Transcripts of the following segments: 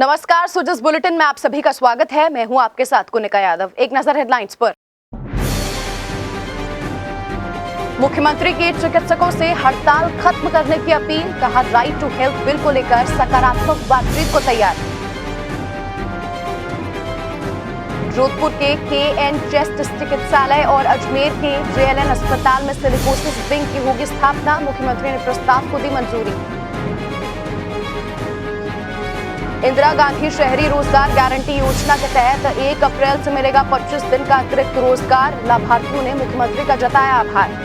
नमस्कार, सुजस बुलेटिन में आप सभी का स्वागत है। मैं हूं आपके साथ कुनिका यादव। एक नजर हेडलाइंस पर। मुख्यमंत्री की चिकित्सकों से हड़ताल खत्म करने की अपील, कहा राइट टू हेल्थ बिल को लेकर सकारात्मक बातचीत को तैयार। जोधपुर के KN चेस्ट चिकित्सालय और अजमेर के JLN अस्पताल में सिलिकोसिस विंग की होगी स्थापना, मुख्यमंत्री ने प्रस्ताव को दी मंजूरी। इंदिरा गांधी शहरी रोजगार गारंटी योजना के तहत 1 अप्रैल से मिलेगा 25 दिन का अतिरिक्त रोजगार, लाभार्थियों ने मुख्यमंत्री का जताया आभार।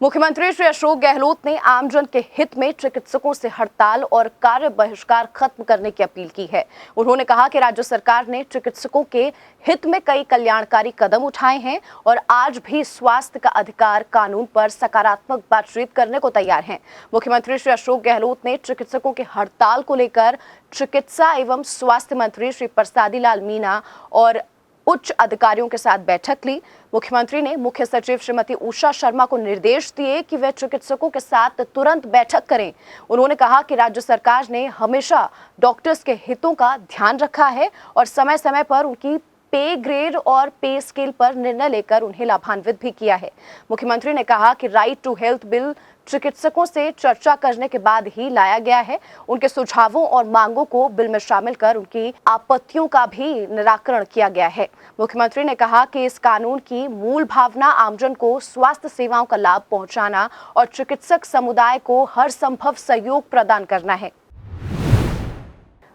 मुख्यमंत्री श्री अशोक गहलोत ने आमजन के हित में चिकित्सकों से हड़ताल और कार्य बहिष्कार खत्म करने की अपील की है। उन्होंने कहा कि राज्य सरकार ने चिकित्सकों के हित में कई कल्याणकारी कदम उठाए हैं और आज भी स्वास्थ्य का अधिकार कानून पर सकारात्मक बातचीत करने को तैयार हैं। मुख्यमंत्री श्री अशोक गहलोत ने चिकित्सकों के हड़ताल को लेकर चिकित्सा एवं स्वास्थ्य मंत्री श्री प्रसादी लाल मीणा और उच्च अधिकारियों के साथ बैठक ली। मुख्यमंत्री ने मुख्य सचिव श्रीमती उषा शर्मा को निर्देश दिए कि वे चिकित्सकों के साथ तुरंत बैठक करें। उन्होंने कहा कि राज्य सरकार ने हमेशा डॉक्टर्स के हितों का ध्यान रखा है और समय समय पर उनकी पे ग्रेड और पे स्केल पर निर्णय लेकर उन्हें लाभान्वित भी किया है। मुख्यमंत्री ने कहा कि राइट टू हेल्थ बिल चिकित्सकों से चर्चा करने के बाद ही लाया गया है। उनके सुझावों और मांगों को बिल में शामिल कर उनकी आपत्तियों का भी निराकरण किया गया है। मुख्यमंत्री ने कहा कि इस कानून की मूल भावना आमजन को स्वास्थ्य सेवाओं का लाभ पहुंचाना और चिकित्सक समुदाय को हर संभव सहयोग प्रदान करना है।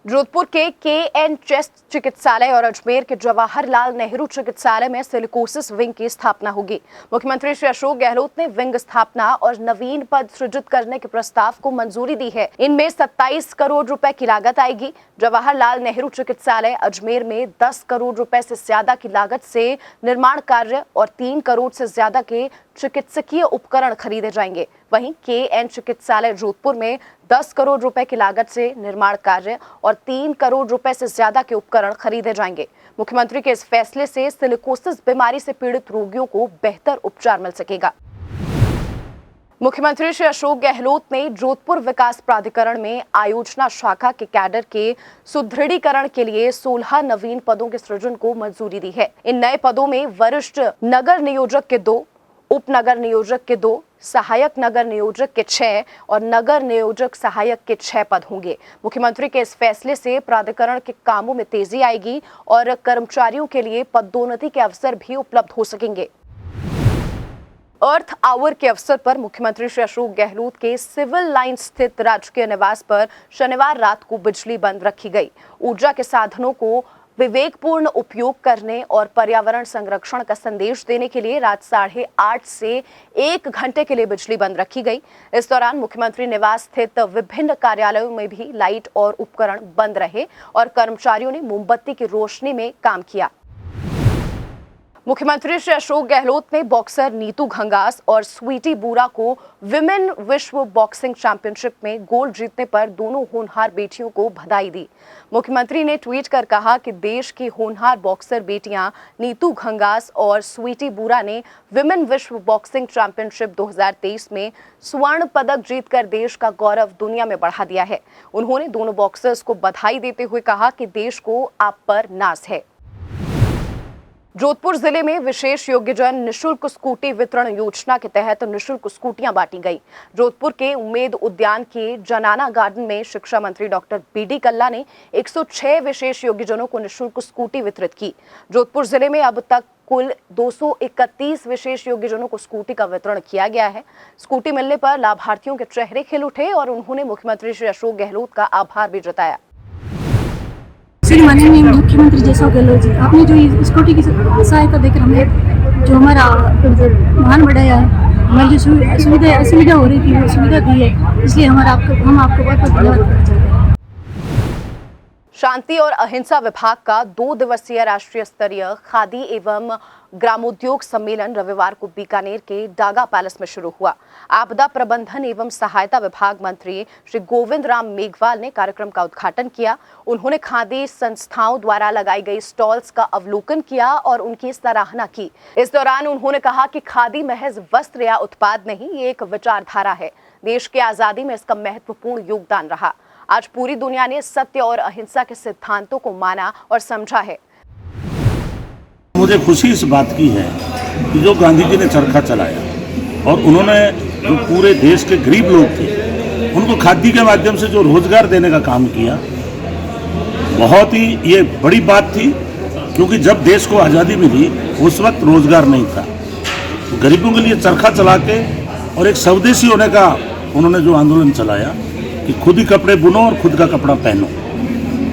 जोधपुर के KN चेस्ट चिकित्सालय और अजमेर के जवाहरलाल नेहरू चिकित्सालय में सिलिकोसिस विंग की स्थापना होगी। मुख्यमंत्री श्री अशोक गहलोत ने विंग स्थापना और नवीन पद सृजित करने के प्रस्ताव को मंजूरी दी है। इनमें 27 करोड़ रुपए की लागत आएगी। जवाहरलाल नेहरू चिकित्सालय अजमेर में 10 करोड़ रुपए से ज्यादा की लागत से निर्माण कार्य और 3 करोड़ से ज्यादा के चिकित्सकीय उपकरण खरीदे जाएंगे। वहीं KN चिकित्सालय जोधपुर में 10 करोड़ रुपए की लागत से निर्माण कार्य और 3 करोड़ रुपए से ज्यादा के उपकरण खरीदे जाएंगे। मुख्यमंत्री के इस फैसले से सिलिकोसिस बीमारी से पीड़ित रोगियों को बेहतर उपचार मिल सकेगा। मुख्यमंत्री श्री अशोक गहलोत ने जोधपुर विकास प्राधिकरण में आयोजना शाखा के कैडर के सुदृढ़ीकरण के लिए 16 नवीन पदों के सृजन को मंजूरी दी है। इन नए पदों में वरिष्ठ नगर नियोजक के 2, उप नगर नियोजक के 2, सहायक नगर नियोजक के 6 और नगर नियोजक सहायक के 6 पद होंगे। मुख्यमंत्री के इस फैसले से प्राधिकरण के कामों में तेजी आएगी और कर्मचारियों के लिए पदोन्नति के अवसर भी उपलब्ध हो सकेंगे। अर्थ आवर के अवसर पर मुख्यमंत्री श्री अशोक गहलोत के सिविल लाइन स्थित राजकीय निवास पर शनिवार रात को बिजली बंद रखी गई। ऊर्जा के साधनों को विवेकपूर्ण उपयोग करने और पर्यावरण संरक्षण का संदेश देने के लिए रात 8:30 से 1 घंटे के लिए बिजली बंद रखी गई। इस दौरान मुख्यमंत्री निवास स्थित विभिन्न कार्यालयों में भी लाइट और उपकरण बंद रहे और कर्मचारियों ने मोमबत्ती की रोशनी में काम किया। मुख्यमंत्री श्री अशोक गहलोत ने बॉक्सर नीतू घंगास और स्वीटी बूरा को विमेन विश्व बॉक्सिंग चैंपियनशिप में गोल्ड जीतने पर दोनों होनहार बेटियों को बधाई दी। मुख्यमंत्री ने ट्वीट कर कहा कि देश की होनहार बॉक्सर बेटियां नीतू घंगास और स्वीटी बूरा ने विमेन विश्व बॉक्सिंग चैंपियनशिप 2023 में स्वर्ण पदक जीतकर देश का गौरव दुनिया में बढ़ा दिया है। उन्होंने दोनों बॉक्सर्स को बधाई देते हुए कहा कि देश को आप पर नाज है। जोधपुर जिले में विशेष योग्यजन निशुल्क स्कूटी वितरण योजना के तहत निशुल्क स्कूटियां बांटी गई। जोधपुर के उम्मेद उद्यान के जनाना गार्डन में शिक्षा मंत्री डॉक्टर BD कल्ला ने 106 विशेष योग्यजनों को निशुल्क स्कूटी वितरित की। जोधपुर जिले में अब तक कुल 231 विशेष योग्यजनों को स्कूटी का वितरण किया गया है। स्कूटी मिलने पर लाभार्थियों के चेहरे खिल उठे और उन्होंने मुख्यमंत्री श्री अशोक गहलोत का आभार भी जताया। श्री माननीय मुख्यमंत्री जी अशोक गहलोत जी, आपने जो ये स्कूटी की सहायता देकर हमें जो हमारा मान बढ़ाया, हमारी जो सुविधा हो रही थी वो सुविधा दी है, इसलिए हम आपको बहुत बहुत धन्यवाद करना चाहते हैं। शांति और अहिंसा विभाग का 2 दिवसीय राष्ट्रीय स्तरीय खादी एवं ग्रामोद्योग सम्मेलन रविवार को बीकानेर के डागा पैलेस में शुरू हुआ। आपदा प्रबंधन एवं सहायता विभाग मंत्री श्री गोविंद राम मेघवाल ने कार्यक्रम का उद्घाटन किया। उन्होंने खादी संस्थाओं द्वारा लगाई गई स्टॉल्स का अवलोकन किया और उनकी सराहना की। इस दौरान उन्होंने कहा कि खादी महज वस्त्र या उत्पाद नहीं, ये एक विचारधारा है। देश की आजादी में इसका महत्वपूर्ण योगदान रहा। आज पूरी दुनिया ने सत्य और अहिंसा के सिद्धांतों को माना और समझा है। मुझे खुशी इस बात की है कि जो गांधी जी ने चरखा चलाया और उन्होंने जो पूरे देश के गरीब लोग थे उनको खादी के माध्यम से जो रोजगार देने का काम किया, बहुत ही ये बड़ी बात थी, क्योंकि जब देश को आज़ादी मिली उस वक्त रोजगार नहीं था। तो गरीबों के लिए चरखा चला के और एक स्वदेशी होने का उन्होंने जो आंदोलन चलाया कि खुद ही कपड़े बुनो और खुद का कपड़ा पहनो,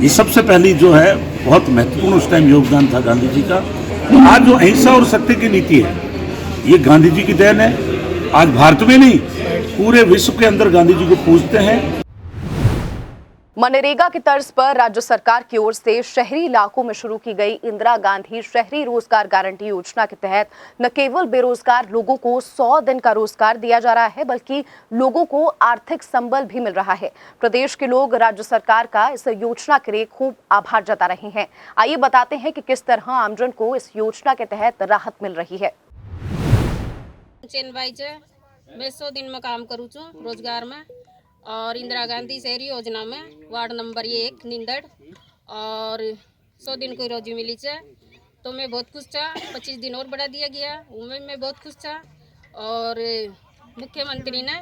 ये सबसे पहली जो है बहुत महत्वपूर्ण उस टाइम योगदान था गांधी जी का। तो आज जो अहिंसा और सत्य की नीति है ये गांधी जी की देन है। आज भारत में नहीं पूरे विश्व के अंदर गांधी जी को पूजते हैं। मनरेगा की तर्ज पर राज्य सरकार की ओर से शहरी इलाकों में शुरू की गई इंदिरा गांधी शहरी रोजगार गारंटी योजना के तहत न केवल बेरोजगार लोगों को 100 दिन का रोजगार दिया जा रहा है, बल्कि लोगों को आर्थिक संबल भी मिल रहा है। प्रदेश के लोग राज्य सरकार का इस योजना के लिए खूब आभार जता रहे हैं। आइए बताते हैं कि किस तरह आमजन को इस योजना के तहत राहत मिल रही है। मैं 100 दिन में काम करूँ छू रोजगार में और इंदिरा गांधी शहरी योजना में वार्ड नंबर 1 नींदड़ और 100 दिन को रोजी मिली है, तो मैं बहुत खुश था। 25 दिन और बढ़ा दिया गया, उनमें मैं बहुत खुश था और मुख्यमंत्री ने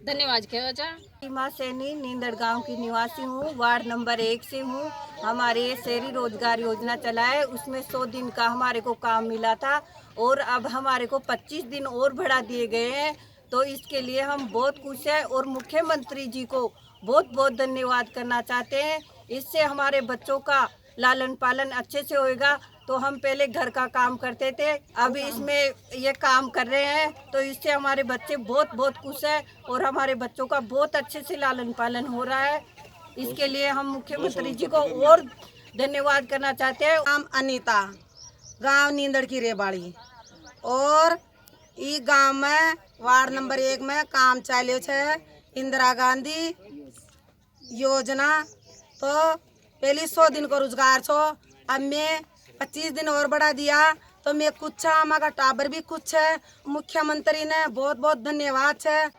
धन्यवाद किया था। सीमा सैनी नींदड़ गांव की निवासी हूँ, वार्ड नंबर 1 से हूँ। हमारे शहरी रोजगार योजना चला है, उसमें 100 दिन का हमारे को काम मिला था और अब हमारे को 25 दिन और बढ़ा दिए गए हैं, तो इसके लिए हम बहुत खुश हैं और मुख्यमंत्री जी को बहुत बहुत धन्यवाद करना चाहते हैं। इससे हमारे बच्चों का लालन पालन अच्छे से होएगा। तो हम पहले घर का काम करते थे, अब इसमें ये काम कर रहे हैं, तो इससे हमारे बच्चे बहुत बहुत खुश हैं और हमारे बच्चों का बहुत अच्छे से लालन पालन हो रहा है। इसके लिए हम मुख्यमंत्री जी को और धन्यवाद करना चाहते हैं। नाम अनीता, गांव नींदड़ की रेबाड़ी और ई गांव में वार्ड नंबर 1 में काम चालू है इंदिरा गांधी योजना। तो पहले 100 दिन को रोजगार छो, अब मैं 25 दिन और बढ़ा दिया, तो मैं कुछ हमारा टाबर भी कुछ है। मुख्यमंत्री ने बहुत बहुत धन्यवाद है।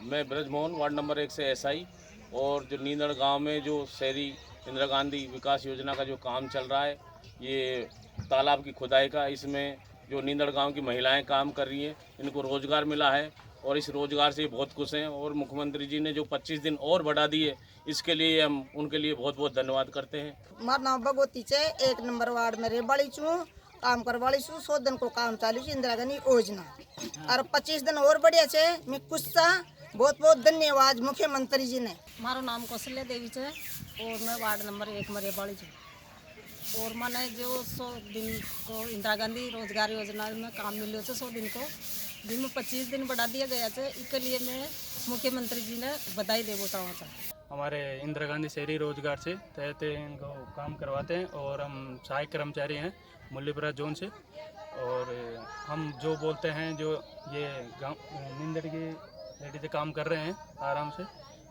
मैं ब्रजमोहन वार्ड नंबर 1 से एसआई और जो नींदड़ गांव में जो शहरी इंदिरा गांधी विकास योजना का जो काम चल रहा है, ये तालाब की खुदाई का, इसमें जो नींदड़ गांव की महिलाएं काम कर रही हैं, इनको रोजगार मिला है और इस रोजगार से बहुत खुश हैं। और मुख्यमंत्री जी ने जो 25 दिन और बढ़ा दिए, इसके लिए हम उनके लिए बहुत बहुत धन्यवाद करते हैं। हमारा नाम भगवती है, 1 नंबर वार्ड में रेबाड़ी छू, काम करवाड़ी छू। 100 दिन को काम चालू है इंदिरा गांधी योजना और 25 दिन और बढ़िया है। मैं खुश था, बहुत बहुत धन्यवाद मुख्यमंत्री जी ने। मारो नाम कौशल्या देवी है और मैं वार्ड नंबर 1 में रेबाड़ी छू और मैंने जो 100 दिन को इंदिरा गांधी रोजगार योजना में काम मिले 100 दिन को, दिन में 25 दिन बढ़ा दिया गया है। इसके लिए मैं मुख्यमंत्री जी ने बधाई दे बोता हूँ। हमारे इंदिरा गांधी शहरी रोजगार से तहत इनको काम करवाते हैं और हम सहायक कर्मचारी हैं मुल्लीपुरा जोन से, और हम जो बोलते हैं, जो ये गाँव नींदड़ की लेडीज काम कर रहे हैं आराम से,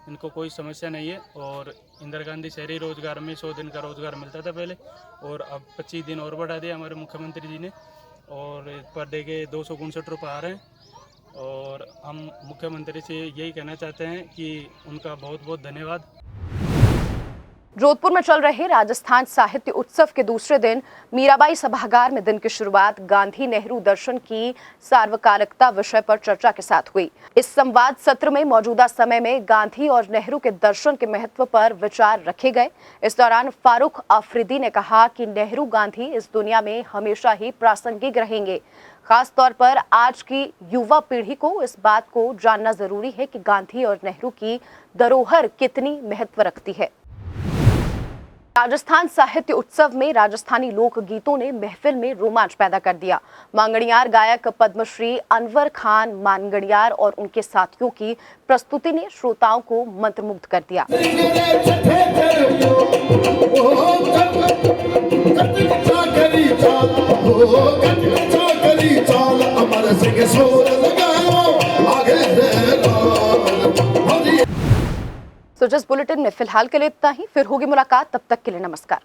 इनको कोई समस्या नहीं है। और इंदिरा गांधी शहरी रोजगार में 100 दिन का रोजगार मिलता था पहले, और अब 25 दिन और बढ़ा दिया हमारे मुख्यमंत्री जी ने, और पर डे के 259 रुपये आ रहे हैं। और हम मुख्यमंत्री से यही कहना चाहते हैं कि उनका बहुत बहुत धन्यवाद। जोधपुर में चल रहे राजस्थान साहित्य उत्सव के दूसरे दिन मीराबाई सभागार में दिन की शुरुआत गांधी नेहरू दर्शन की सार्वकालिकता विषय पर चर्चा के साथ हुई। इस संवाद सत्र में मौजूदा समय में गांधी और नेहरू के दर्शन के महत्व पर विचार रखे गए। इस दौरान फारूक अफरीदी ने कहा कि नेहरू गांधी इस दुनिया में हमेशा ही प्रासंगिक रहेंगे। खास तौर पर आज की युवा पीढ़ी को इस बात को जानना जरूरी है कि गांधी और नेहरू की धरोहर कितनी महत्व रखती है। राजस्थान साहित्य उत्सव में राजस्थानी लोक गीतों ने महफिल में रोमांच पैदा कर दिया। मांगणियार गायक पद्मश्री अनवर खान मांगणियार और उनके साथियों की प्रस्तुति ने श्रोताओं को मंत्रमुग्ध कर दिया। तो जस्ट बुलेटिन में फिलहाल के लिए इतना ही, फिर होगी मुलाकात, तब तक के लिए नमस्कार।